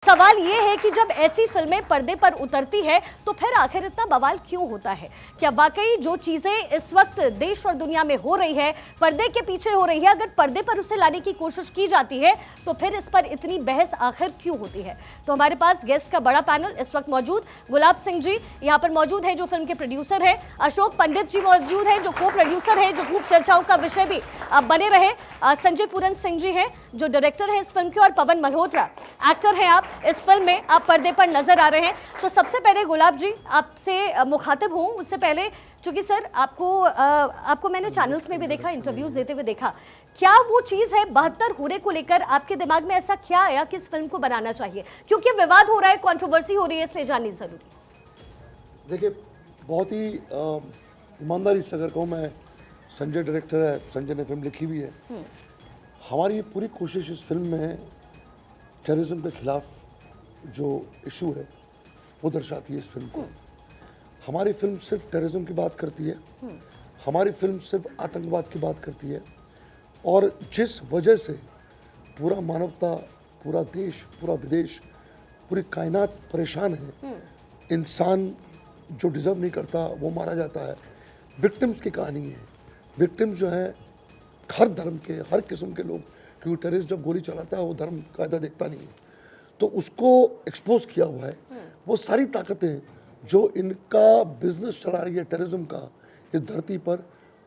सवाल ये है कि जब ऐसी फिल्में पर्दे पर उतरती है तो फिर आखिर इतना बवाल क्यों होता है। क्या वाकई जो चीजें इस वक्त देश और दुनिया में हो रही है पर्दे के पीछे हो रही है, अगर पर्दे पर उसे लाने की कोशिश की जाती है तो फिर इस पर इतनी बहस आखिर क्यों होती है। तो हमारे पास गेस्ट का बड़ा पैनल इस वक्त मौजूद। गुलाब सिंह जी यहाँ पर मौजूद है जो फिल्म के प्रोड्यूसर है, अशोक पंडित जी मौजूद है जो को प्रोड्यूसर है, जो खूब चर्चाओं का विषय भी बने रहे, संजय पूरन सिंह जी है जो डायरेक्टर है इस फिल्म के, और पवन मल्होत्रा एक्टर हैं आप इस फिल्म में, आप पर्दे पर नजर आ रहे हैं। तो सबसे पहले गुलाब जी आपसे मुखातिब हूं, उससे पहले चूंकि सर आपको मैंने चैनल्स में भी देखा, इंटरव्यूज देते हुए देखा, क्या वो चीज है 72 हुरे को लेकर आपके दिमाग में ऐसा क्या आया कि इस फिल्म को बनाना चाहिए, क्योंकि विवाद हो रहा है, कंट्रोवर्सी हो रही है, इसलिए जाननी जरूरी। देखिए, बहुत ही ईमानदारी से अगर कहूँ मैं, संजय डायरेक्टर है, संजय ने फिल्म लिखी भी है। हमारी ये पूरी कोशिश इस फिल्म में है टेररिज्म के खिलाफ जो इशू है वो दर्शाती है इस फिल्म को। हमारी फिल्म सिर्फ टेररिज्म की बात करती है, हमारी फिल्म सिर्फ आतंकवाद की बात करती है, और जिस वजह से पूरा मानवता, पूरा देश, पूरा विदेश, पूरी कायनात परेशान है, इंसान जो डिज़र्व नहीं करता वो मारा जाता है। विक्टिम्स की कहानी है। विक्टिम्स जो है हर धर्म के, हर किस्म के लोग, क्योंकि टेररिस्ट जब गोली चलाता है वो धर्म कायदा देखता नहीं है, तो उसको एक्सपोज किया हुआ है। वो सारी ताकतें जो इनका बिजनेस चला रही है टेररिज्म का इस धरती पर,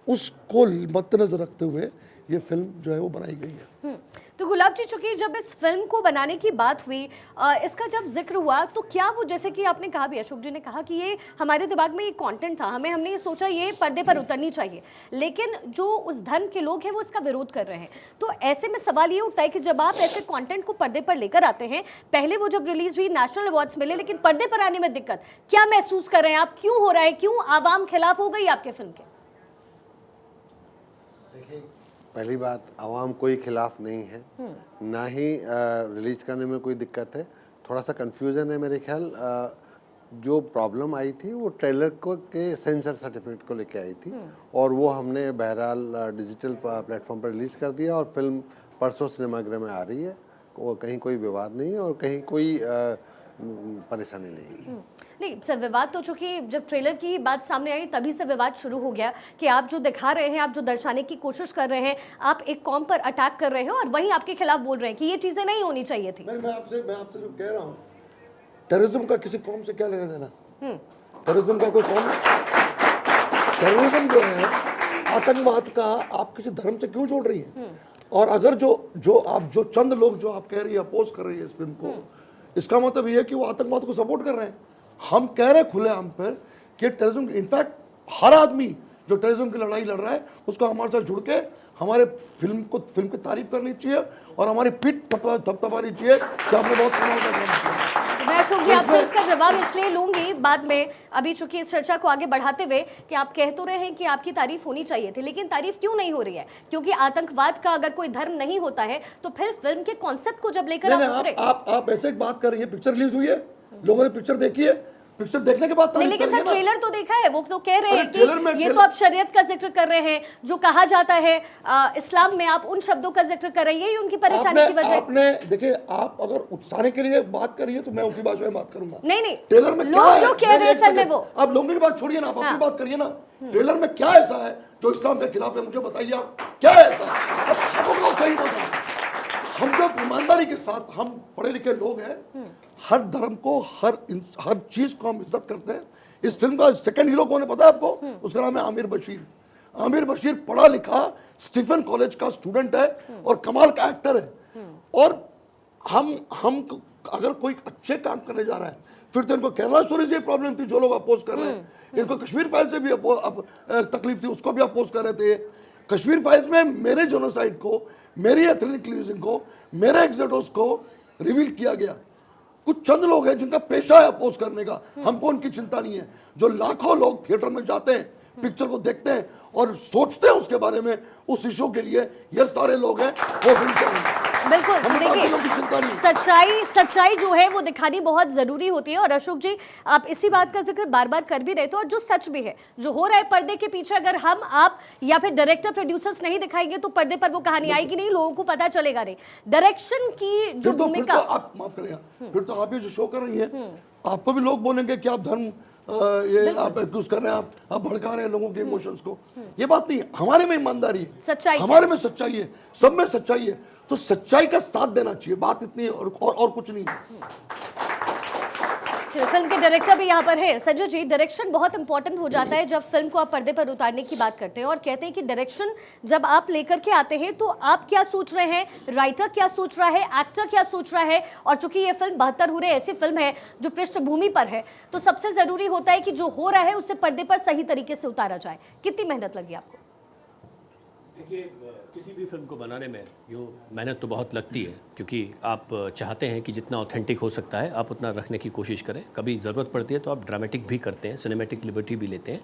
उसको मद्देनजर रखते हुए ये फिल्म जो है वो बनाई गई है। तो गुलाब जी, चूंकि जब इस फिल्म को बनाने की बात हुई, इसका जब जिक्र हुआ, तो क्या वो, जैसे कि आपने कहा भी, अशोक जी ने कहा कि ये हमारे दिमाग में ये कंटेंट था, हमने ये सोचा ये पर्दे पर उतरनी चाहिए, लेकिन जो उस धर्म के लोग हैं वो इसका विरोध कर रहे हैं। तो ऐसे में सवाल ये उठता है कि जब आप ऐसे कंटेंट को पर्दे पर लेकर आते हैं, पहले वो जब रिलीज हुई नेशनल अवार्ड्स मिले, लेकिन पर्दे पर आने में दिक्कत, क्या महसूस कर रहे हैं आप, क्यों हो रहा है, क्यों आवाम खिलाफ हो गई आपके फिल्म के? पहली बात, आवाम कोई खिलाफ नहीं है, ना ही रिलीज करने में कोई दिक्कत है। थोड़ा सा कंफ्यूजन है मेरे ख्याल। जो प्रॉब्लम आई थी वो ट्रेलर को के सेंसर सर्टिफिकेट को लेके आई थी, और वो हमने बहरहाल डिजिटल प्लेटफॉर्म पर रिलीज़ कर दिया, और फिल्म परसों सिनेमाघर में आ रही है। कहीं कोई विवाद नहीं है और कहीं कोई परेशानी नहीं। नहीं सर, विवाद तो चूंकि जब ट्रेलर की बात सामने आई तभी से विवाद शुरू हो गया कि आप जो दिखा रहे हैं, आप जो दर्शाने की कोशिश कर रहे हैं, आप एक कौम पर अटैक कर रहे हैं और वहीं आपके खिलाफ बोल रहे हैं कि ये चीजें नहीं होनी चाहिए थी। मैं आपसे जो कह रहा हूँ, टेररिज्म का किसी कौम से क्या लेना देना? टेररिज्म का कोई कौम, टेररिज्म जो है, आतंकवाद का आप किसी धर्म से क्यों जोड़ रही है? और अगर जो चंद लोग जो आप कह रही है अपोज कर रही है इस फिल्म को, इसका मतलब ये है कि वो आतंकवाद को सपोर्ट कर रहे हैं। हम कह रहे हैं खुलेआम पर कि टेररिज्म, इनफैक्ट हर आदमी जो टेररिज्म की लड़ाई लड़ रहा है उसको हमारे साथ जुड़ के हमारे फिल्म की तारीफ करनी चाहिए और हमारी पीठ थपथपानी चाहिए कि हमने बहुत कमाल का काम किया। मैं अशोक जी आपसे इसका जवाब इसलिए लूंगी बाद में, अभी चूंकि इस चर्चा को आगे बढ़ाते हुए कि आप कह तो रहे हैं कि आपकी तारीफ होनी चाहिए थी, लेकिन तारीफ क्यों नहीं हो रही है? क्योंकि आतंकवाद का अगर कोई धर्म नहीं होता है तो फिर फिल्म के कॉन्सेप्ट को जब लेकर आप ऐसे एक बात कर रही है, पिक्चर रिलीज हुई है, लोगों ने पिक्चर देखी है, पिक्चर देखने के बाद लेकिन सर ट्रेलर तो देखा है, वो तो कह रहे हैं कि ये तो आप शरीयत का जिक्र कर रहे हैं, जो कहा जाता है इस्लाम में, आप उन शब्दों का जिक्र कर रहे हैं, यही उनकी परेशानी की वजह। आपने देखिए, आप अगर उकसाने के लिए बात करिए तो मैं उसी भाषा में बात करूंगा। नहीं, ट्रेलर में लोग जो कह रहे हैं सर में, वो आप लोगों की बात छोड़िए ना, आप अपनी बात करिए ना। ट्रेलर में क्या ऐसा है जो इस्लाम के खिलाफ है? मुझे बताइए आप, क्या ऐसा? अब सही बताइए। हम जब ईमानदारी के साथ, हम पढ़े लिखे लोग हैं, हर धर्म को, हर चीज को हम इज्जत करते हैं। इस फिल्म का सेकंड हीरो कौन है पता है आपको? उसका नाम है आमिर बशीर। आमिर बशीर पढ़ा लिखा स्टीफन कॉलेज का स्टूडेंट है और कमाल का एक्टर है। और हम अगर कोई अच्छे काम करने जा रहा है, फिर तो इनको केरला स्टोरी से प्रॉब्लम थी, जो लोग अपोज कर रहे हैं, इनको कश्मीर फाइल से भी तकलीफ थी, उसको भी अपोज कर रहे थे। कश्मीर फाइल्स में मेरे जेनोसाइड को, मेरी एथनिक क्लींजिंग को, मेरे एक्सोडस को रिवील किया गया। कुछ चंद लोग हैं जिनका पेशा है अपोज करने का, हमको उनकी चिंता नहीं है। जो लाखों लोग थिएटर में जाते हैं, पिक्चर को देखते हैं और सोचते हैं उसके बारे में, उस इशू के लिए, ये सारे लोग हैं वो फिल्म करेंगे। बिल्कुल, हमें देखिए, बाकी लोगों की चिंता नहीं। सच्चाई जो है वो दिखानी बहुत जरूरी होती है। और अशोक जी, आप इसी बात का जिक्र बार बार कर भी रहे थे, और जो सच भी है, जो हो रहा है पर्दे के पीछे, अगर हम, आप या फिर डायरेक्टर प्रोड्यूसर्स नहीं दिखाएंगे तो पर्दे पर वो कहानी आएगी नहीं, लोगों को पता चलेगा नहीं। डायरेक्शन की जो फिर तो भूमिका, आप माफ करेंगे, फिर तो आप ये जो शो कर रही हैं, आपको भी लोग बोलेंगे कि आप धर्म ये आप एक्यूज कर रहे हैं, आप भड़का रहे हैं लोगों के इमोशंस को। ये बात नहीं है, हमारे में ईमानदारी है, सच्चाई है। हमारे में सच्चाई है, सब में सच्चाई है, तो सच्चाई का साथ देना चाहिए, बात इतनी है और कुछ नहीं है। फिल्म के डायरेक्टर भी यहाँ पर है। संजय जी, डायरेक्शन बहुत इंपॉर्टेंट हो जाता है जब फिल्म को आप पर्दे पर उतारने की बात करते हैं, और कहते हैं कि डायरेक्शन जब आप लेकर के आते हैं तो आप क्या सोच रहे हैं, राइटर क्या सोच रहा है, एक्टर क्या सोच रहा है। और चूंकि ये फिल्म 72 हुए ऐसी फिल्म है जो पृष्ठभूमि पर है, तो सबसे जरूरी होता है कि जो हो रहा है उसे पर्दे पर सही तरीके से उतारा जाए। कितनी मेहनत लगी आपको? देखिए, किसी भी फिल्म को बनाने में यूँ मेहनत तो बहुत लगती है, क्योंकि आप चाहते हैं कि जितना ऑथेंटिक हो सकता है आप उतना रखने की कोशिश करें। कभी ज़रूरत पड़ती है तो आप ड्रामेटिक भी करते हैं, सिनेमैटिक लिबर्टी भी लेते हैं।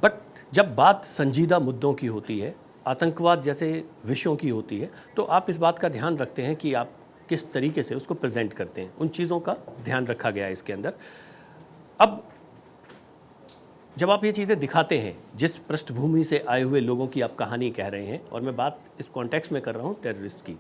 बट जब बात संजीदा मुद्दों की होती है, आतंकवाद जैसे विषयों की होती है, तो आप इस बात का ध्यान रखते हैं कि आप किस तरीके से उसको प्रेजेंट करते हैं। उन चीज़ों का ध्यान रखा गया है इसके अंदर। अब जब आप ये चीज़ें दिखाते हैं, जिस पृष्ठभूमि से आए हुए लोगों की आप कहानी कह रहे हैं, और मैं बात इस कॉन्टेक्स्ट में कर रहा हूँ टेररिस्ट की,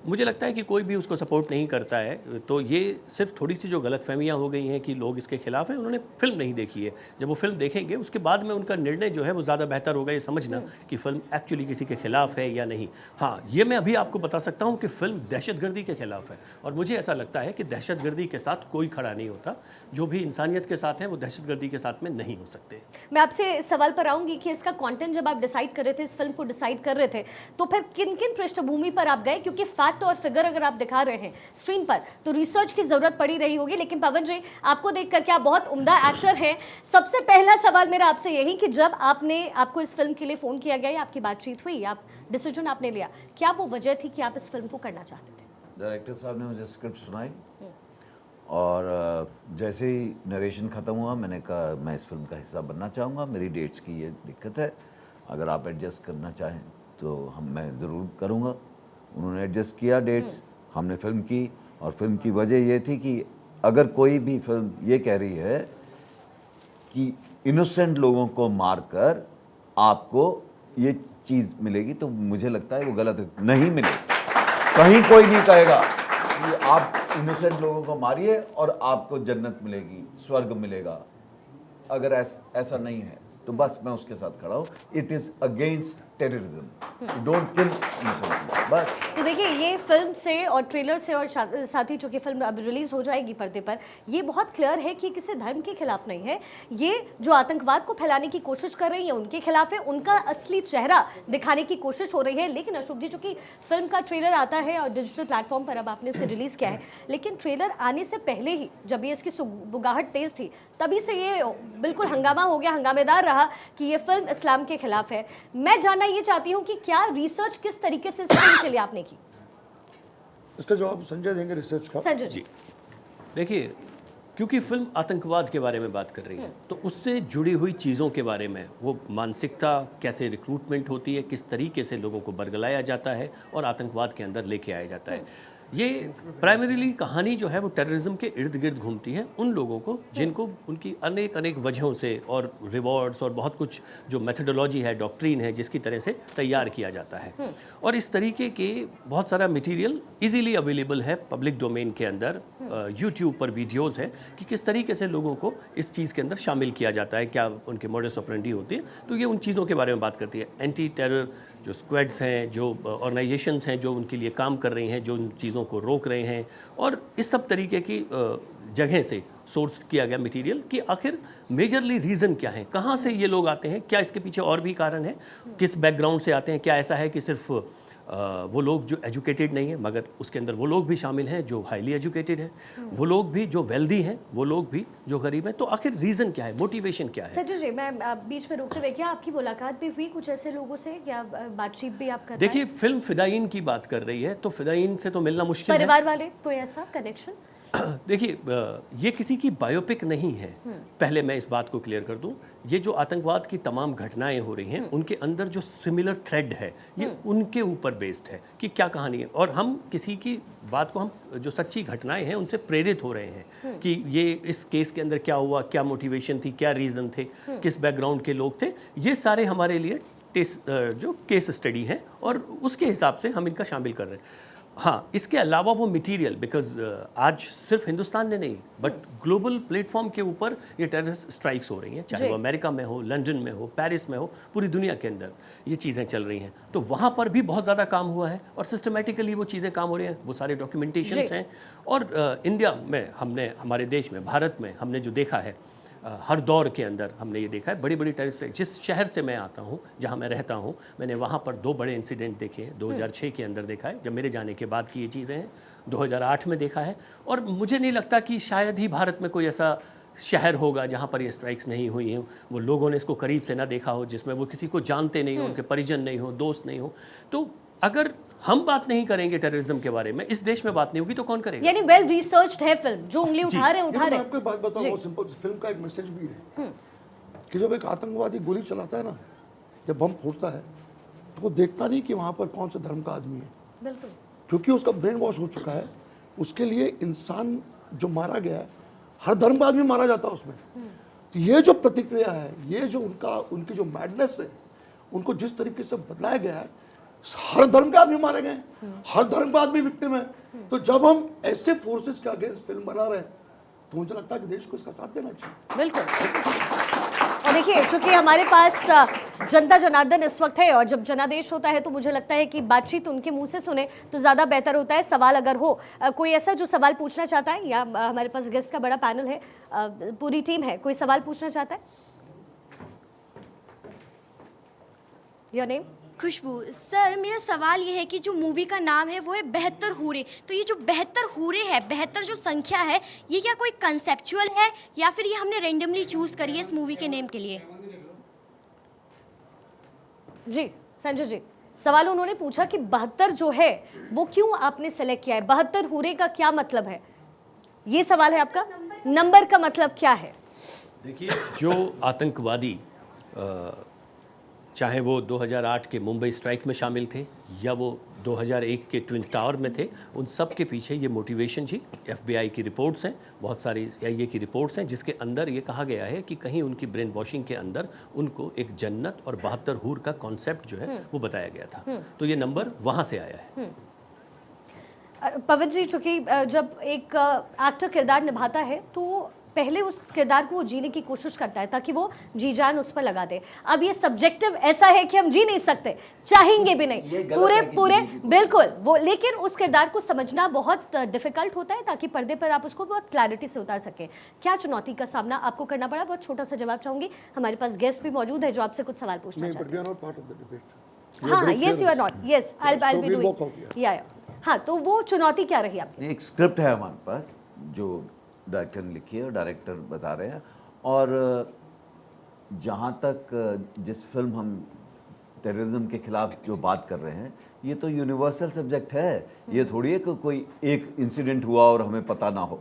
मुझे लगता है कि कोई भी उसको सपोर्ट नहीं करता है। तो ये सिर्फ थोड़ी सी जो गलतफहमियां हो गई हैं कि लोग इसके खिलाफ हैं, उन्होंने फिल्म नहीं देखी है। जब वो फिल्म देखेंगे उसके बाद में उनका निर्णय जो है वो ज़्यादा बेहतर होगा ये समझना कि फिल्म एक्चुअली किसी के खिलाफ है या नहीं। हाँ, ये मैं अभी आपको बता सकता हूँ कि फिल्म दहशतगर्दी के खिलाफ है, और मुझे ऐसा लगता है कि दहशतगर्दी के साथ कोई खड़ा नहीं होता। जो भी इंसानियत के साथ है वो दहशतगर्दी के साथ में नहीं हो सकते। मैं आपसे सवाल पर आऊंगी कि इसका कंटेंट जब आप डिसाइड कर रहे थे, इस फिल्म को डिसाइड कर रहे थे, तो फिर किन किन पृष्ठभूमि पर आप गए? क्योंकि फैक्ट और फिगर अगर आप दिखा रहे हैं स्क्रीन पर तो रिसर्च की जरूरत पड़ी रही होगी। लेकिन पवन जी, आपको देख करके, आप बहुत उम्दा एक्टर हैं, सबसे पहला सवाल मेरा आपसे यही कि जब आपको इस फिल्म के लिए फोन किया गया, आपकी बातचीत हुई, आप डिसीजन आपने लिया, क्या वो वजह थी कि आप इस फिल्म को करना चाहते थे? डायरेक्टर साहब ने मुझे स्क्रिप्ट सुनाई, और जैसे ही नरेशन ख़त्म हुआ मैंने कहा मैं इस फिल्म का हिस्सा बनना चाहूँगा। मेरी डेट्स की ये दिक्कत है, अगर आप एडजस्ट करना चाहें तो मैं ज़रूर करूँगा। उन्होंने एडजस्ट किया डेट्स, हमने फिल्म की। और फिल्म की वजह ये थी कि अगर कोई भी फिल्म ये कह रही है कि इनोसेंट लोगों को मारकर आपको ये चीज़ मिलेगी, तो मुझे लगता है वो गलत है। नहीं मिलेगी, कहीं कोई नहीं कहेगा कि आप इनोसेंट लोगों को मारिए और आपको जन्नत मिलेगी, स्वर्ग मिलेगा। अगर ऐसा नहीं है तो बस मैं उसके साथ खड़ा हूँ। It is against terrorism, don't kill innocent, बस। तो देखिए, ये फिल्म से और ट्रेलर से और साथ ही चूंकि फिल्म अब रिलीज हो जाएगी पर्दे पर, ये बहुत क्लियर है कि किसी धर्म के खिलाफ नहीं है। ये जो आतंकवाद को फैलाने की कोशिश कर रही है उनके खिलाफ है, उनका असली चेहरा दिखाने की कोशिश हो रही है। लेकिन अशोक जी, चूंकि फिल्म का ट्रेलर आता है और डिजिटल प्लेटफॉर्म पर अब आपने उसे रिलीज किया है, लेकिन ट्रेलर आने से पहले ही जब ये इसकी बुगाहट तेज थी, तभी से ये बिल्कुल हंगामा हो गया, हंगामेदार रहा कि ये फिल्म इस्लाम के खिलाफ है। मैं जानना ये चाहती हूँ कि क्या रिसर्च किस तरीके से इस फिल्म के लिए आपने की? इसका जवाब संजय देंगे, रिसर्च का। संजय जी, देखिए, क्योंकि फिल्म आतंकवाद के बारे में बात कर रही है, तो उससे जुड़ी हुई चीज़ों के बारे में, वो मानसिकता कैसे रिक्रूटमेंट होती है, किस तरीके से लोगों को बरगलाया जाता है और आतंकवाद के अंदर लेके आया जाता है, ये प्राइमरीली कहानी जो है वो टेररिज्म के इर्द गिर्द घूमती है। उन लोगों को जिनको उनकी अनेक वजहों से और रिवॉर्ड्स और बहुत कुछ जो मेथडोलॉजी है, डॉक्ट्रीन है, जिसकी तरह से तैयार किया जाता है। और इस तरीके के बहुत सारा मटेरियल इजीली अवेलेबल है पब्लिक डोमेन के अंदर। यूट्यूब पर वीडियोस है कि किस तरीके से लोगों को इस चीज़ के अंदर शामिल किया जाता है, क्या उनके मॉडस ऑपरेंडी होती है। तो ये उन चीज़ों के बारे में बात करती है। एंटी टेरर जो स्क्वाड्स हैं, जो ऑर्गेनाइजेशंस हैं जो उनके लिए काम कर रही हैं, जो उन चीज़ों को रोक रहे हैं, और इस सब तरीके की जगह से सोर्स किया गया मटेरियल कि आखिर मेजरली रीज़न क्या है, कहाँ से ये लोग आते हैं, क्या इसके पीछे और भी कारण है, किस बैकग्राउंड से आते हैं। क्या ऐसा है कि सिर्फ वो लोग जो एजुकेटेड नहीं है, मगर उसके अंदर वो लोग भी शामिल हैं जो हाईली एजुकेटेड हैं, वो लोग भी जो वेल्दी हैं, वो लोग भी जो गरीब हैं। तो आखिर रीज़न क्या है, मोटिवेशन क्या है? संजय जी, मैं बीच में रोकते हुए, क्या आपकी मुलाकात भी हुई कुछ ऐसे लोगों से, क्या बातचीत भी आप कर देखिए, फिल्म फिदायीन की बात कर रही है, तो फिदायीन से तो मिलना मुश्किल है। परिवार वाले कोई ऐसा कनेक्शन? देखिए ये किसी की बायोपिक नहीं है। पहले मैं इस बात को क्लियर कर दूं, ये जो आतंकवाद की तमाम घटनाएं हो रही हैं उनके अंदर जो सिमिलर थ्रेड है ये उनके ऊपर बेस्ड है कि क्या कहानी है, और हम किसी की बात को, हम जो सच्ची घटनाएं हैं उनसे प्रेरित हो रहे हैं कि ये इस केस के अंदर क्या हुआ, क्या मोटिवेशन थी, क्या रीज़न थे, किस बैकग्राउंड के लोग थे, ये सारे हमारे लिए जो केस स्टडी है और उसके हिसाब से हम इनका शामिल कर रहे हैं। हाँ, इसके अलावा वो मटेरियल, बिकॉज आज सिर्फ हिंदुस्तान ने नहीं बट ग्लोबल प्लेटफॉर्म के ऊपर ये टेररिस्ट स्ट्राइक्स हो रही हैं, चाहे वो अमेरिका में हो, लंदन में हो, पेरिस में हो, पूरी दुनिया के अंदर ये चीज़ें चल रही हैं। तो वहाँ पर भी बहुत ज़्यादा काम हुआ है और सिस्टमेटिकली वो चीज़ें काम हो रही हैं, वो सारे डॉक्यूमेंटेशंस हैं। और इंडिया में हमने, हमारे देश में, भारत में हमने जो देखा है, हर दौर के अंदर हमने ये देखा है, बड़ी बड़ी टेररिस्ट, जिस शहर से मैं आता हूँ, जहाँ मैं रहता हूँ, मैंने वहाँ पर 2 बड़े इंसिडेंट देखे हैं। 2006 के अंदर देखा है, जब मेरे जाने के बाद की ये चीज़ें हैं। 2008 में देखा है, और मुझे नहीं लगता कि शायद ही भारत में कोई ऐसा शहर होगा जहाँ पर ये स्ट्राइक्स नहीं हुई हैं, वो लोगों ने इसको करीब से ना देखा हो, जिसमें वो किसी को जानते नहीं हो, उनके परिजन नहीं हो, दोस्त नहीं हो। तो अगर हम बात नहीं करेंगे टेररिज्म के बारे में, इस देश में बात नहीं होगी तो कौन करेगा? यानी वेल रिसर्च्ड है फिल्म, जो उंगली उठा रहे मैं आपको एक बात बताऊं, सिंपल फिल्म का एक मैसेज भी है कि जब एक आतंकवादी गोली चलाता है ना, जब बम फोड़ता है, तो वो देखता नहीं कि वहाँ पर कौन से धर्म का आदमी है, बिल्कुल, क्योंकि उसका ब्रेन वॉश हो चुका है। उसके लिए इंसान जो मारा गया है, हर धर्म का आदमी मारा जाता है उसमें। तो ये जो प्रतिक्रिया है, ये जो उनकी जो मैडनेस है, उनको जिस तरीके से बदलाया गया है, हर धर्म के आदमी मारे गए, हर धर्म का आदमी विक्टिम है। तो जब हम ऐसे फोर्सेस के अगेंस्ट फिल्म बना रहे हैं, तो मुझे लगता है कि देश को इसका साथ देना चाहिए। बिल्कुल। और देखिए, चूंकि हमारे पास जनता जनार्दन इस वक्त है, और जब जनादेश होता है तो मुझे लगता है कि बातचीत उनके मुंह से सुने तो ज़्यादा बेहतर होता है। सवाल अगर हो, कोई ऐसा जो सवाल पूछना चाहता है, या हमारे पास गेस्ट का बड़ा पैनल है, पूरी टीम है, कोई सवाल पूछना चाहता है? Your name? खुशबू सर, मेरा सवाल ये है कि जो मूवी का नाम है वो है 72 हूरे, तो ये जो 72 हूरे है, 72 जो संख्या है, ये क्या कोई कंसेप्चुअल है या फिर ये हमने रेंडमली चूज करी है इस मूवी के नेम के लिए? जी संजय जी, सवाल उन्होंने पूछा कि 72 जो है वो क्यों आपने सेलेक्ट किया है, 72 हूरे का क्या मतलब है, ये सवाल है आपका। नंबर का मतलब क्या है? देखिए, जो आतंकवादी चाहे वो 2008 के मुंबई स्ट्राइक में शामिल थे या वो 2001 के ट्विन टावर में थे, उन सब के पीछे ये मोटिवेशन जी FBI की रिपोर्ट्स हैं, बहुत सारी CIA की रिपोर्ट्स हैं, जिसके अंदर ये कहा गया है कि कहीं उनकी ब्रेन वॉशिंग के अंदर उनको एक जन्नत और 72 हूर का कॉन्सेप्ट जो है वो बताया गया था। तो ये नंबर वहाँ से आया है। पवन जी, चूंकि जब एक एक्टर किरदार निभाता है तो पहले उस किरदार को वो जीने की कोशिश करता है ताकि वो जी जान उस पर लगा दे। अब ये सब्जेक्टिव ऐसा है कि हम जी नहीं सकते, चाहेंगे भी नहीं, पूरे बिल्कुल वो, लेकिन उस किरदार को समझना बहुत डिफिकल्ट होता है ताकि पर्दे पर आप उसको बहुत क्लैरिटी से उतार सकें। क्या चुनौती का सामना आपको करना पड़ा? बहुत छोटा सा जवाब चाहूंगी, हमारे पास गेस्ट भी मौजूद है जो आपसे कुछ सवाल पूछना चाहते हैं। हाँ, yes you are not, yes I will be doing, या हाँ, तो वो चुनौती क्या रही आपकी? एक स्क्रिप्ट है हमारे पास जो डायरेक्टर ने लिखी है और डायरेक्टर बता रहे हैं, और जहाँ तक जिस फिल्म हम टेररिज्म के खिलाफ जो बात कर रहे हैं, ये तो यूनिवर्सल सब्जेक्ट है। ये थोड़ी है कि कोई एक इंसिडेंट हुआ और हमें पता ना हो।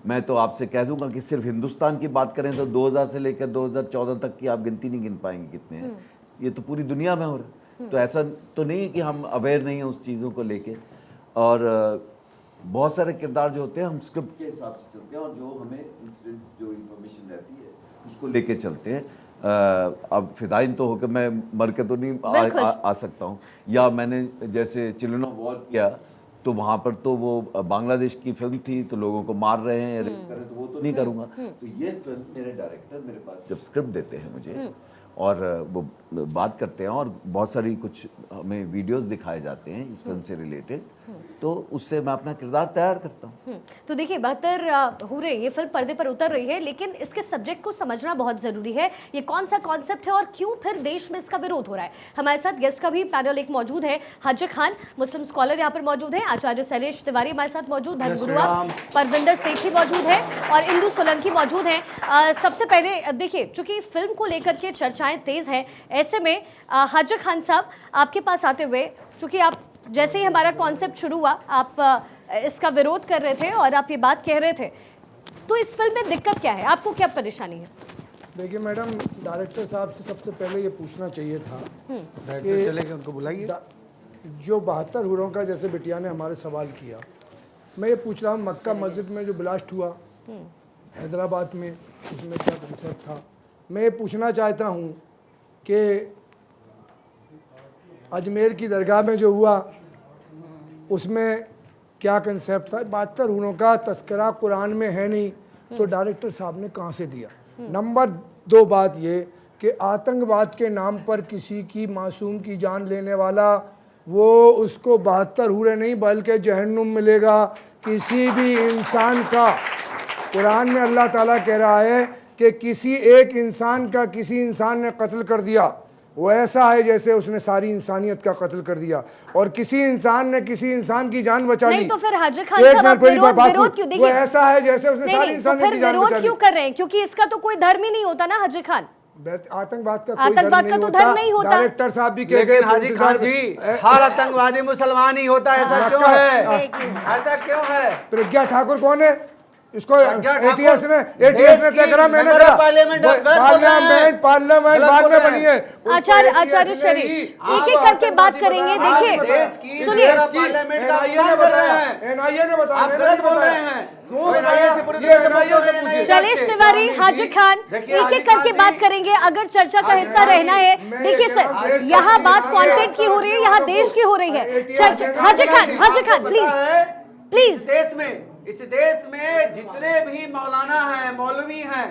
मैं तो आपसे कह दूंगा कि सिर्फ हिंदुस्तान की बात करें तो 2000 से लेकर 2014 तक की आप गिनती नहीं गिन पाएंगे कितने हैं। ये तो पूरी दुनिया में हो रहा है। तो ऐसा तो नहीं है कि हम अवेयर नहीं हैं उस चीज़ों को लेके। और बहुत सारे किरदार जो होते हैं हम स्क्रिप्ट के हिसाब से चलते हैं, और जो हमें इंसिडेंट्स जो इंफॉर्मेशन रहती है उसको लेके चलते हैं। अब फिदाइन तो होकर मैं मर के तो नहीं आ सकता हूँ, या मैंने जैसे चिल्ड्रन ऑफ वॉर किया तो वहाँ पर तो वो बांग्लादेश की फिल्म थी, तो लोगों को मार रहे हैं, रेप कर रहे हैं, तो वो तो नहीं करूँगा। तो ये फिल्म मेरे डायरेक्टर मेरे पास जब स्क्रिप्ट देते हैं मुझे और वो बात करते हैं, और बहुत सारी कुछ हमें वीडियोस दिखाए जाते हैं इस फिल्म से रिलेटेड, तो उससे मैं अपना किरदार तैयार करता हूँ। तो देखिए, 72 हूरे ये फिल्म पर्दे पर उतर रही है, लेकिन इसके सब्जेक्ट को समझना बहुत जरूरी है। ये कौन सा कॉन्सेप्ट है और क्यों फिर देश में इसका विरोध हो रहा है। हमारे साथ गेस्ट का भी पैनल एक मौजूद है। हाजी खान, मुस्लिम स्कॉलर यहाँ पर मौजूद है, आचार्य शैलेश तिवारी हमारे साथ मौजूद, धनगुरुआ परविंदर सेठी मौजूद है, और इंदु सोलंकी मौजूद है। सबसे पहले देखिए, चूंकि फिल्म को लेकर के चर्चाएं तेज हैं, ऐसे में हाजी खान साहब आपके पास आते हुए, चूंकि आप जैसे ही हमारा कॉन्सेप्ट शुरू हुआ, आप इसका विरोध कर रहे थे और आप ये बात कह रहे थे, तो इस फिल्म में दिक्कत क्या है, आपको क्या परेशानी है? देखिए मैडम, डायरेक्टर साहब से सबसे पहले ये पूछना चाहिए था डायरेक्टर चले गए, उनको बुलाइए। जो 72 हुरों का जैसे बिटिया ने हमारे सवाल किया, मैं ये पूछ रहा हूँ मक्का मस्जिद में जो ब्लास्ट हुआ हैदराबाद में, उसमें क्या कंसेप्ट था? मैं ये पूछना चाहता हूँ कि अजमेर की दरगाह में जो हुआ उसमें क्या कंसेप्ट था? 72 हुरों का तस्करा कुरान में है नहीं, तो डायरेक्टर साहब ने कहाँ से दिया? नंबर 2 बात ये कि आतंकवाद के नाम पर किसी की मासूम की जान लेने वाला, वो उसको 72 हुरे नहीं बल्कि जहन्नुम मिलेगा। किसी भी इंसान का, कुरान में अल्लाह ताला कह रहा है कि किसी एक इंसान का किसी इंसान ने कत्ल कर दिया, वो ऐसा है जैसे उसने सारी इंसानियत का कत्ल कर दिया, और किसी इंसान ने किसी इंसान की जान बचा ली। नहीं तो फिर हाजी खान साहब आप विरोध क्यों? वो ऐसा है जैसे उसने सारी नहीं, तो इंसानियत फिर की जान विरोध बचा ली। क्यों कर रहे हैं? क्योंकि इसका तो कोई धर्म ही नहीं होता ना हाजी खान। आतंकवाद का आतंकवाद का तो धर्म नहीं होता। डायरेक्टर साहब भी कह गए, लेकिन हाजी खान जी, हर आतंकवादी मुसलमान ही होता है, ऐसा क्यों है? ऐसा क्यों है? प्रज्ञा ठाकुर कौन है? इसको प्रज्ञा ठाकुर एटीएस ने तय करा, मैंने मेंबर ऑफ करा। पार्लियामेंट आप गलत बोल रहे हैं। पार्लियामेंट गलत बाद बोल में रहे बनी हैं। है। उसको आचार्य ATS ने शरीफ ही एक एक करके बात करेंगे। देखिए देश की सुनिए, मेंबर ऑफ पार्लियामेंट का NIA ने अपमान कर रहे बताया, हैं। NIA ने बताया, आप मैंने गलत नहीं बोल रहे बताया। हैं। क्यों वो बताया? NIA से पूरी ये तरह से NIA से बोल रहे हैं। पूछिए। शैलेश तिवारी, हाजी खान, देखिए, एक हाजी एक करके खान बात जी, करेंगे अगर चर्चा का हाजी हिस्सा खान रहना है। मैं देखिए ये कह रहा हूं, सर, देश यहाँ का बात निर्माण कंटेंट की हो रही है, यहाँ देश की हो रही है चर्चा। हाजी खान, हाजी खान प्लीज प्लीज। इस देश में जितने भी मौलाना हैं, मौलवी हैं,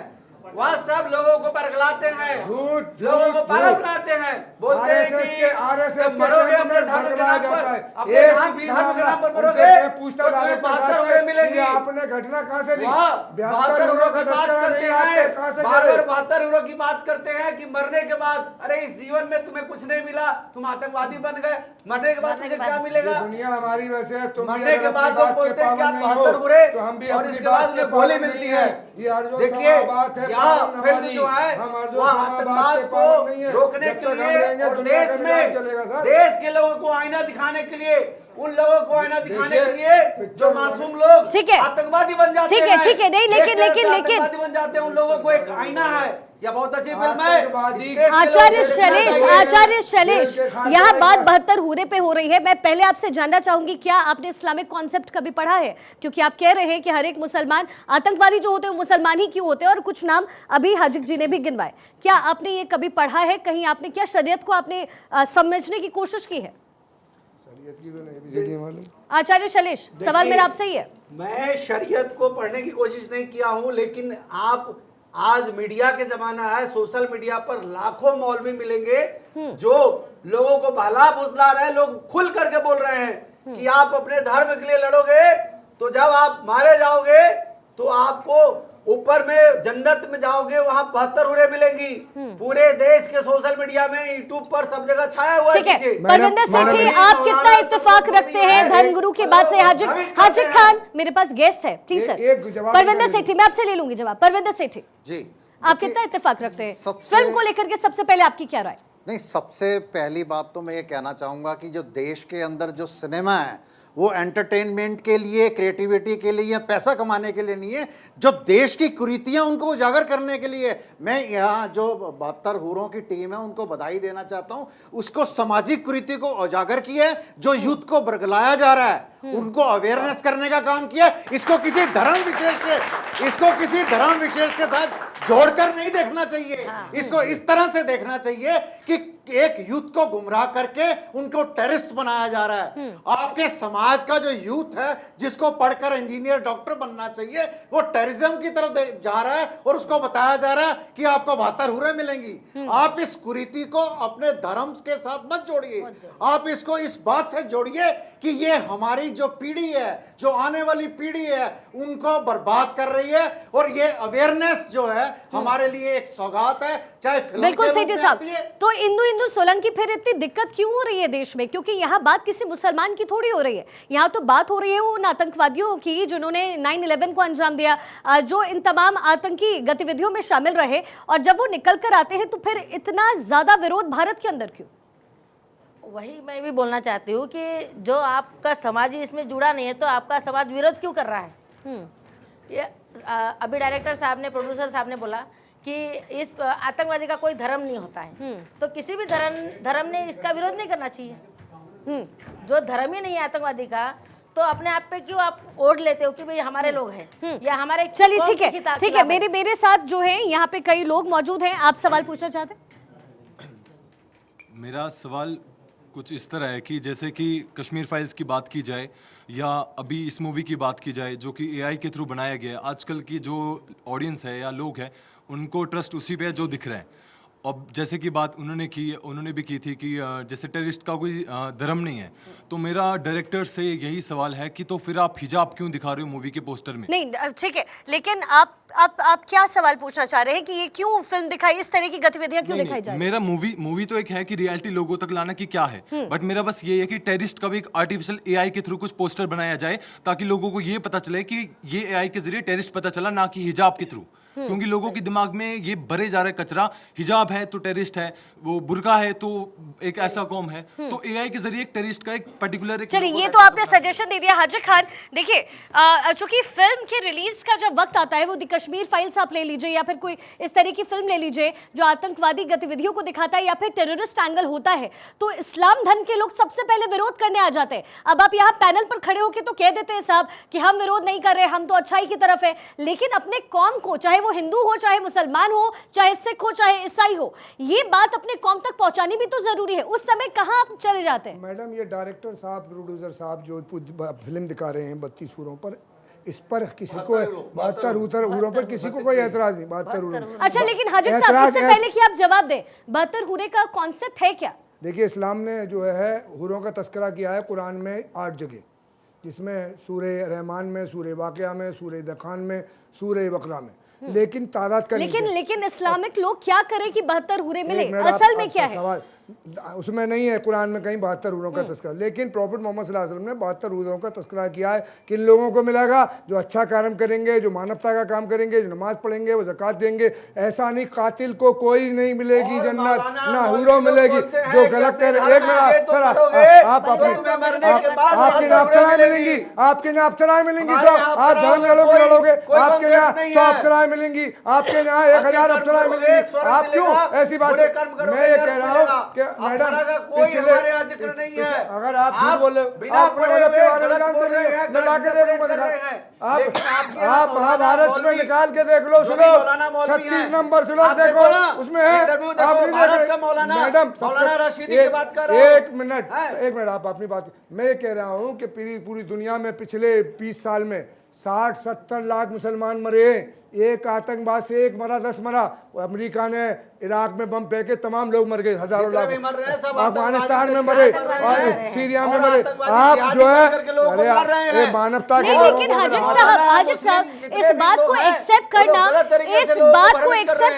वह सब लोगों को बरगलाते हैं, झूठ, लोगों को झूठ, पागल झूठ। बनाते हैं, बोलते हैं कि RSS जब के मरोगे कैंप अपने में धर्म के भड़काया नाम पर, जाता है। अपने एक धर्म भी के नाम पर उनसे मरोगे पूछता तो तुम्हें डायरेक्टर 72 साहब हुरे से मिलेगी। कि आपने घटना कहाँ से ली? वह 72 हुरों की बात तस्करा करते नहीं, आपने हैं, कहाँ से बार करे? बार 72 हुरों की बात करते हैं कि मरने के बाद, अरे इस जीवन में तुम्हें कुछ नहीं मिला, तुम आतंकवादी बन गए, मरने के बाद तुझे क्या मिलेगा? ये दुनिया हमारी वैसे है, तुम भी मरने अगर के अपनी बाद बात लोग के बोलते हैं कि आप पाबंद नहीं 72 हो, हुरे, तो हम भी और अपनी इसके बात बाद के उन्हें गोली पाबंद मिलती नहीं है। ये अर्जुन देखिए, समाबाद है, यहाँ पाबंद फिल्म हमारी। जो है हम अर्जुन वह समाबाद आतंकवाद के को पाबंद नहीं है। रोकने जब के तक हम लिए रहेंगे, और दुनिया देश का निजाम में चलेगा सर। देश के लोगों को आईना दिखाने के लिए, उन लोगों को आईना दिखाने के देखिए, लिए जो मासूम लोग ठीक है। आतंकवादी बन जाते ठीक हैं, है, ठीक है, नहीं, लेकिन- देखते लेकिन- रहते लेकिन- आतंकवादी बन जाते हैं, उन लोगों को एक आईना है। यह बहुत अच्छी फिल्म है। आतंकवादी- इस देश के आचार्य लोगों को शैलेश, देखना चाहिए। आचार्य शैलेश, देश के खाते यहाँ में बात क्या- 72 हुरे पे हो रही है। मैं पहले आपसे जानना चाहूंगी, क्या आपने इस्लामिक कॉन्सेप्ट कभी पढ़ा है? क्योंकि आप कह रहे हैं कि हर एक मुसलमान, आतंकवादी जो होते हैं मुसलमान ही क्यों होते हैं, और कुछ नाम अभी हाजिक जी ने भी गिनवाए। क्या आपने ये कभी पढ़ा है कहीं? आपने क्या शरीयत को आपने समझने की कोशिश की है? शरीयत की तो नहीं भी मालूम। आचार्य शैलेश, सवाल मेरा आपसे ही है। मैं शरीयत को पढ़ने की कोशिश नहीं किया हूं, लेकिन आप आज मीडिया के जमाना है, सोशल मीडिया पर लाखों मौलवी मिलेंगे जो लोगों को बहला फुसला रहे हैं। लोग खुल करके बोल रहे हैं कि आप अपने धर्म के लिए लड़ोगे तो जब आप मारे जाओगे तो आपको ऊपर में जन्नत में जाओगे, वहां 72 हुरे मिलेंगी। पूरे देश के सोशल मीडिया में, यूट्यूब पर सब जगह छाया हुआ है ठीक है, चीजें। परविंदर सेठी, आप कितना इत्तेफाक रखते हैं धर्मगुरु के बाद से? हाजिक खान, मेरे पास गेस्ट है, प्लीज सर। एक जवाब परविंदर दे सेठी, मैं आपसे ले लूंगी जवाब। परविंदर सेठी, जी, आप कितना इत्तेफाक रखते हैं सबसे- फिल्म को लेकर के? सबसे पहले आपकी क्या राय? नहीं, सबसे पहली बात तो मैं ये कहना चाहूँगा कि जो देश के अंदर जो सिनेमा है वो एंटरटेनमेंट के लिए, क्रिएटिविटी के लिए या पैसा कमाने के लिए नहीं है। जो देश की कुरीतियां उनको उजागर करने के लिए। मैं यहाँ जो 72 हूरों की टीम है उनको बधाई देना चाहता हूँ। उसको सामाजिक कुरीति को उजागर किया है, जो यूथ को बरगलाया जा रहा है उनको अवेयरनेस करने का काम किया। इसको किसी धर्म विशेष के साथ जोड़कर नहीं देखना चाहिए। इसको इस तरह से देखना चाहिए कि एक यूथ को गुमराह करके उनको टेररिस्ट बनाया जा रहा है। आपके समाज का जो यूथ है, जिसको पढ़कर इंजीनियर, डॉक्टर बनना चाहिए, वो टेररिज्म की तरफ जा रहा है और उसको बताया जा रहा है कि आपको 72 हुरे मिलेंगी। आप इस कुरीति को अपने धर्म के साथ मत जोड़िए। आप इसको इस बात से जोड़िए कि ये हमारी जो पीढ़ी है, जो आने वाली पीढ़ी है, उनको बर्बाद कर रही है। और ये अवेयरनेस जो है हमारे लिए एक सौगात है, चाहे फिल्म बिल्कुल के रूप सेठी में साहब, आती है। तो इंदु सोलंकी फिर इतनी दिक्कत क्यों हो रही है देश में? क्योंकि यहाँ बात किसी मुसलमान की थोड़ी हो रही है। यहाँ तो बात हो रही है उन आतंकवादियों की जिन्होंने 9/11 को अंजाम दिया, जो इन तमाम आतंकी गतिविधियों में शामिल रहे, और जब वो निकल कर आते हैं तो फिर इतना ज्यादा विरोध भारत के अंदर क्यों? वही मैं भी बोलना चाहती हूँ कि जो आपका समाज ही इसमें जुड़ा नहीं है तो आपका समाज विरोध क्यों कर रहा है। ये अभी डायरेक्टर साहब ने, प्रोड्यूसर साहब ने बोला कि इस आतंकवादी का कोई धर्म नहीं होता है, तो किसी भी धर्म ने इसका विरोध नहीं करना चाहिए। जो धर्म ही नहीं है आतंकवादी का, तो अपने आप पे क्यों आप ओढ़ लेते हो कि भाई हमारे लोग हैं या हमारे। चलिए ठीक है, मेरे साथ जो है यहाँ पे कई लोग मौजूद हैं। आप सवाल पूछना चाहते हैं? मेरा सवाल कुछ इस तरह है कि जैसे कि कश्मीर फाइल्स की बात की जाए या अभी इस मूवी की बात की जाए जो कि एआई के थ्रू बनाया गया है, आजकल की जो ऑडियंस है या लोग हैं उनको ट्रस्ट उसी पे है जो दिख रहे हैं। अब जैसे कि बात उन्होंने भी की थी कि जैसे टेररिस्ट का कोई धर्म नहीं है, तो मेरा डायरेक्टर से यही सवाल है कि तो फिर आप हिजाब क्यों दिखा रहे हो मूवी के पोस्टर में? नहीं ठीक है, लेकिन आप क्या सवाल पूछना चाह रहे हैं कि ये क्यों फिल्म दिखाई, इस तरह की गतिविधियां क्यों दिखाई जा रही है? मेरा मूवी तो एक है कि रियलिटी लोगों तक लाना कि क्या है, बट मेरा बस ये है कि टेररिस्ट का भी एक आर्टिफिशियल एआई के थ्रू कुछ पोस्टर बनाया जाए ताकि लोगों को ये पता चले कि ये एआई के जरिए टेररिस्ट पता चला, ना कि हिजाब के थ्रू। क्योंकि लोगों के दिमाग में ये भरे जा रहा है कचरा, हिजाब है तो टेररिस्ट है, वो बुर्का है तो एक ऐसा कौम है, तो एआई के जरिए एक टेररिस्ट का एक पर्टिकुलर। चलिए, ये तो आपने सजेशन दे दिया हाजिर खान। देखिए, चूंकि फिल्म के रिलीज का जब वक्त आता है, वो द कश्मीर फाइल्स आप ले लीजिए या फिर कोई इस तरह की फिल्म ले लीजिए जो आतंकवादी गतिविधियों को दिखाता है या फिर टेररिस्ट एंगल होता है, तो इस्लाम धर्म के लोग सबसे पहले विरोध करने आ जाते हैं। अब आप यहाँ पैनल पर खड़े होकर तो कह देते हैं साहब कि हम विरोध नहीं कर रहे, हम तो अच्छाई की तरफ है, लेकिन अपने कौम को, चाहे वो हिंदू हो, चाहे मुसलमान हो, चाहे सिख हो, चाहे ईसाई हो, ये बात अपने कौम तक पहुंचानी भी तो जरूरी है। उस समय कहां आप चले जाते हैं? मैडम, ये डायरेक्टर साहब, प्रोड्यूसर साहब जो फिल्म दिखा रहे हैं 32 हूरों पर, इस पर किसी को 72 हूरों पर किसी को कोई एतराज नहीं। 72 हूरों। अच्छा, लेकिन हाजिर साहब, इससे पहले कि आप जवाब दें, 72 हूरे का कॉन्सेप्ट है क्या? देखिए, इस्लाम ने जो है हूरों का तस्करा किया है कुरान में 8 जगह, जिसमें सूरे रहमान में, सूरे वाक़िया में, सूरे दखान में, सूरे बकरा में, लेकिन तादाद का लेकिन इस्लामिक लोग क्या करें कि 72 हूरे मिले? असल में क्या है सवाल? उसमें नहीं है कुरान में कहीं 72 हूरों का तस्करा, लेकिन प्रॉफिट मोहम्मद सल्लल्लाहु अलैहि वसल्लम ने 72 हूरों का तस्करा किया है। किन लोगों को मिलेगा? जो अच्छा काम करेंगे, जो मानवता का काम करेंगे, जो नमाज पढ़ेंगे, वो ज़कात देंगे। ऐसा नहीं कातिल को कोई नहीं मिलेगी जन्नत, ना हूरों मिलेगी। जो गलत कर, एक मिनट सर, आपके यहाँ अफ्तराएं मिलेंगी, आपके यहाँ अफ्तराएं मिलेंगी, आप धर्म लड़ोगे, आपके यहाँ 100 अफ्तराएं मिलेंगी, आपके यहाँ 1000 अफ्तराएं मिलेंगी। आप क्यों ऐसी बात? मैं ये कह रहा हूँ कि मैडम, हमारे यहाँ जिक्र नहीं है। अगर आप झूठ बोल रहे हो, बिना पढ़े हुए गलत बोल रहे हैं, आप महाभारत में निकाल के देख लो, सुनो 36 नंबर सुनो, देखो उसमें है। मैडम, एक मिनट आप अपनी बात। मैं ये कह रहा हूँ कि पूरी दुनिया में पिछले 20 साल में 60-70 लाख मुसलमान मरे हैं। एक आतंकवाद से एक मरा, 10 मरा। अमेरिका ने इराक में बम फेंके, तमाम लोग मर गए, हजारों लाख। अफगानिस्तान में मरे और सीरिया में मरे। आप जो है अरे मानवता के, लेकिन हाजिर साहब, इस बात को एक्सेप्ट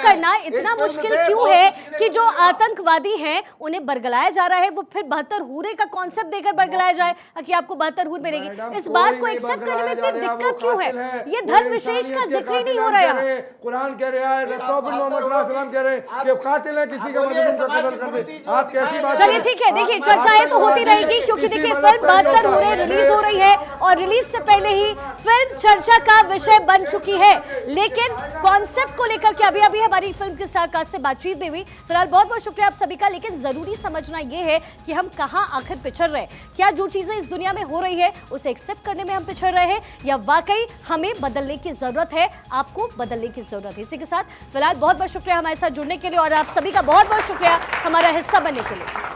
करना इतना मुश्किल क्यों है कि जो आतंकवादी हैं उन्हें बरगलाया जा रहा है, वो फिर 72 हूरे का कॉन्सेप्ट देकर बरगलाया जाए कि आपको 72 हूर मिलेगी। इस बात को एक्सेप्ट करने में इतनी दिक्कत क्यों है? ये धर्म विशेष का जिक्र ही नहीं हो रहा है। कुरान कह रहा है, प्रॉफिट मोहम्मद सल्लल्लाहु अलैहि वसल्लम कह रहे हैं कि कातिल है, किसी का मजलूम का कत्ल कर दे। आप कैसी बात? चलिए ठीक है, देखिए चर्चाएं तो होती रहेगी क्योंकि देखिए फिल्म 72 हूरे रिलीज हो रही है और रिलीज से पहले ही फिल्म चर्चा का विषय बन चुकी है। लेकिन कॉन्सेप्ट को लेकर के अभी हमारी फिल्म के साथ से बातचीत भी हुई। फिलहाल बहुत बहुत शुक्रिया आप सभी का। लेकिन जरूरी समझना यह है कि हम कहाँ आखिर पिछड़ रहे हैं। क्या जो चीजें इस दुनिया में हो रही है उसे एक्सेप्ट करने में हम पिछड़ रहे हैं या वाकई हमें बदलने की जरूरत है? आपको बदलने की जरूरत है। इसी के साथ फिलहाल बहुत बहुत शुक्रिया हमारे साथ जुड़ने के लिए और आप सभी का बहुत बहुत शुक्रिया हमारा हिस्सा बनने के लिए।